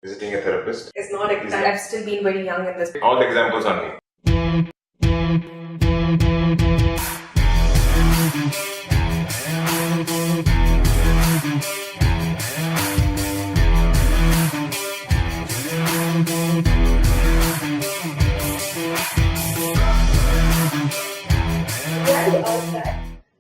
Visiting a therapist? It's not exact. I've still been very young in this. All the examples on me.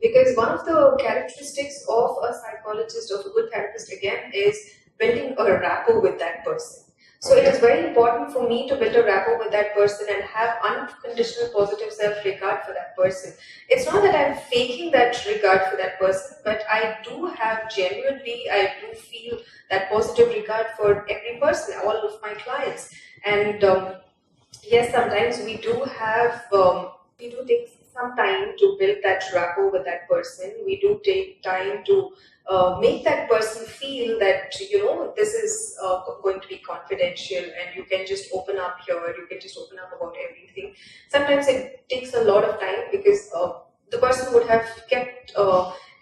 Because one of the characteristics of a psychologist, of a good therapist, again, is building a rapport with that person. So it is very important for me to build a rapport with that person and have unconditional positive self-regard for that person. It's not that I'm faking that regard for that person, but I do have genuinely, I do feel that positive regard for every person, all of my clients. And yes, sometimes we do take some time to build that rapport with that person. We do take time to make that person feel that, this is going to be confidential and you can just open up here, you can just open up about everything. Sometimes it takes a lot of time because the person would have kept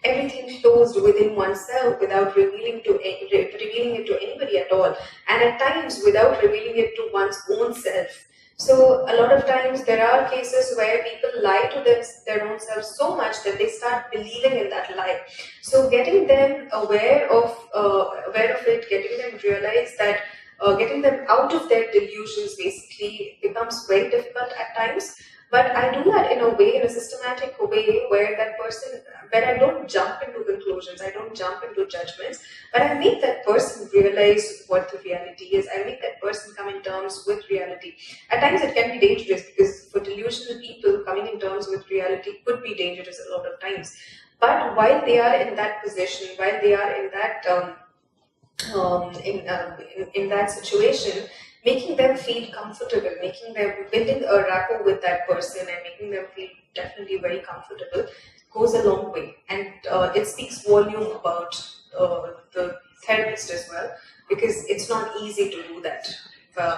everything closed within oneself without revealing it to anybody at all, and at times without revealing it to one's own self. So a lot of times there are cases where people lie to their own selves so much that they start believing in that lie. So getting them aware of it, getting them realize that, getting them out of their delusions basically becomes very difficult at times. But I do that in a systematic way where I don't jump into conclusions, I don't jump into judgments, but I make that person realize what the reality is. I make that person come in terms with reality. At times it can be dangerous because for delusional people, coming in terms with reality could be dangerous a lot of times. But while they are in that position, while they are in that in that situation, making them feel comfortable, building a rapport with that person and making them feel definitely very comfortable goes a long way. And it speaks volume about the therapist as well, because it's not easy to do that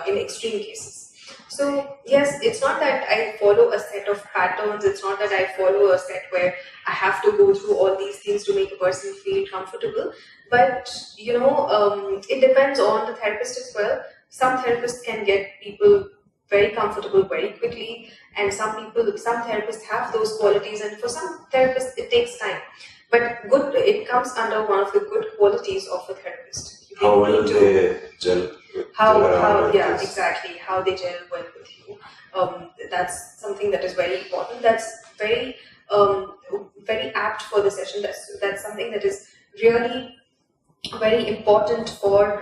in extreme cases. So yes, it's not that I follow a set of patterns, it's not that I follow a set where I have to go through all these things to make a person feel comfortable, but it depends on the therapist as well. Some therapists can get people very comfortable very quickly, and some therapists have those qualities, and for some therapists it takes time. But it comes under one of the good qualities of a therapist. How will they gel? Exactly, how they gel well with you. That's something that is very important. That's very very apt for the session. That's something that is really very important for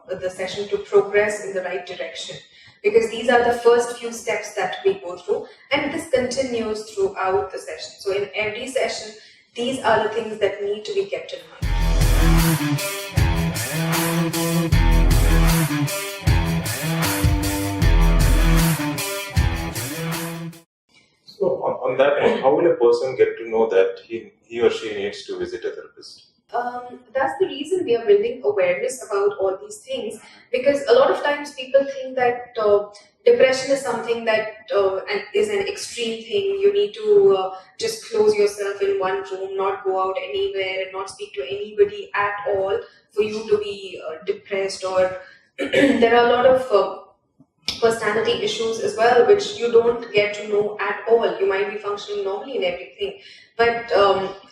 the session to progress in the right direction, because these are the first few steps that we go through, and this continues throughout the session. So in every session, these are the things that need to be kept in mind. So on that one, how will a person get to know that he or she needs to visit a therapist? That's the reason we are building awareness about all these things, because a lot of times people think that depression is something that is an extreme thing. You need to just close yourself in one room, not go out anywhere, and not speak to anybody at all for you to be depressed. Or there are a lot of personality issues as well, which you don't get to know at all. You might be functioning normally in everything, but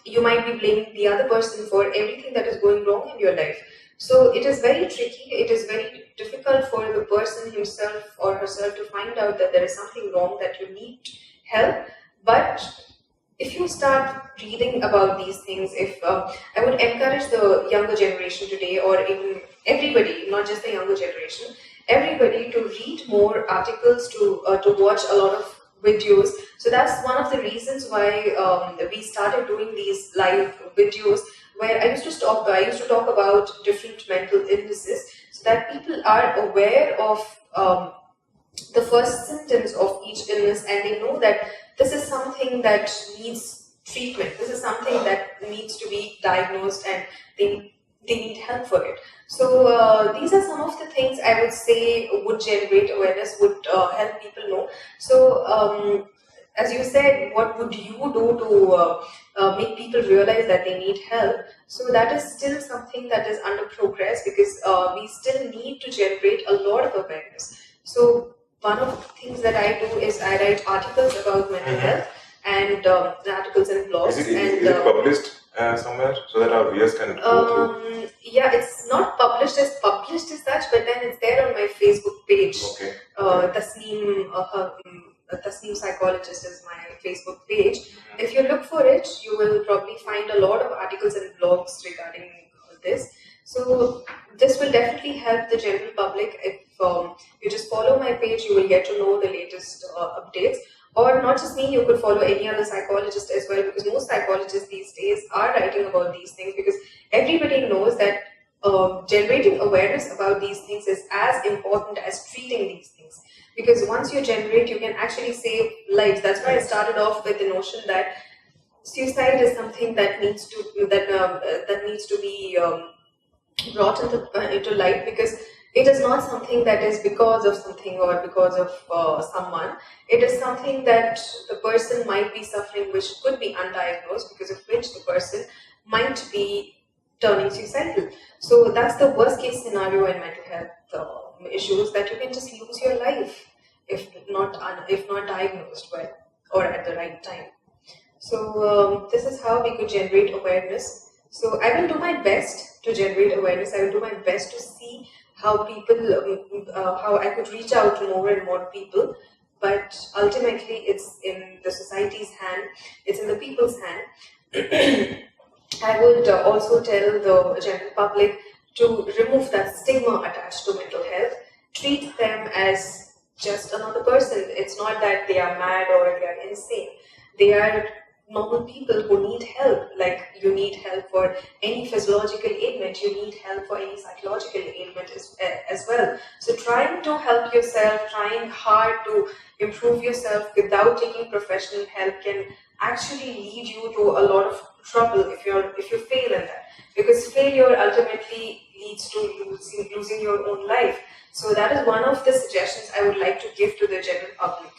you might be blaming the other person for everything that is going wrong in your life. So it is very tricky, it is very difficult for the person himself or herself to find out that there is something wrong, that you need help. But if you start reading about these things, I would encourage the younger generation today, or even everybody, not just the younger generation, everybody to read more articles, to watch a lot of videos. So that's one of the reasons why we started doing these live videos, where I used to talk about different mental illnesses, so that people are aware of the first symptoms of each illness, and they know that this is something that needs treatment, this is something that needs to be diagnosed, and they need help for it. So these are some of the things I would say would generate awareness, would help people know. So as you said, what would you do make people realize that they need help. So that is still something that is under progress, because we still need to generate a lot of awareness. So one of the things that I do is I write articles about mental health, and articles and blogs. Is it published somewhere so that our viewers can go through? Yeah, it's not published as such, but then it's there on my Facebook page. Okay. Tasneem Psychologist is my Facebook page. If you look for it, you will probably find a lot of articles and blogs regarding this. So this will definitely help the general public. If you just follow my page, you will get to know the latest updates. Or not just me, you could follow any other psychologist as well, because most psychologists these days are writing about these things, because everybody knows that generating awareness about these things is as important as treating these things. Because once you generate, you can actually save lives. That's why I started off with the notion that suicide is something that needs to be brought into light, because it is not something that is because of something or because of someone. It is something that the person might be suffering, which could be undiagnosed, because of which the person might be turning suicidal. So that's the worst case scenario in mental health issues, that you can just lose your life if not diagnosed well or at the right time. So this is how we could generate awareness. So I will do my best to generate awareness. I will do my best to see how how I could reach out to more and more people. But ultimately, it's in the society's hand. It's in the people's hand. I would also tell the general public to remove that stigma attached to mental health. Treat them as just another person. It's not that they are mad or they are insane. They are normal people who need help. Like, you need help for any physiological ailment, you need help for any psychological ailment as well. So trying to help yourself, trying hard to improve yourself without taking professional help can actually lead you to a lot of trouble if you fail in that, because failure ultimately leads to losing your own life. So that is one of the suggestions I would like to give to the general public.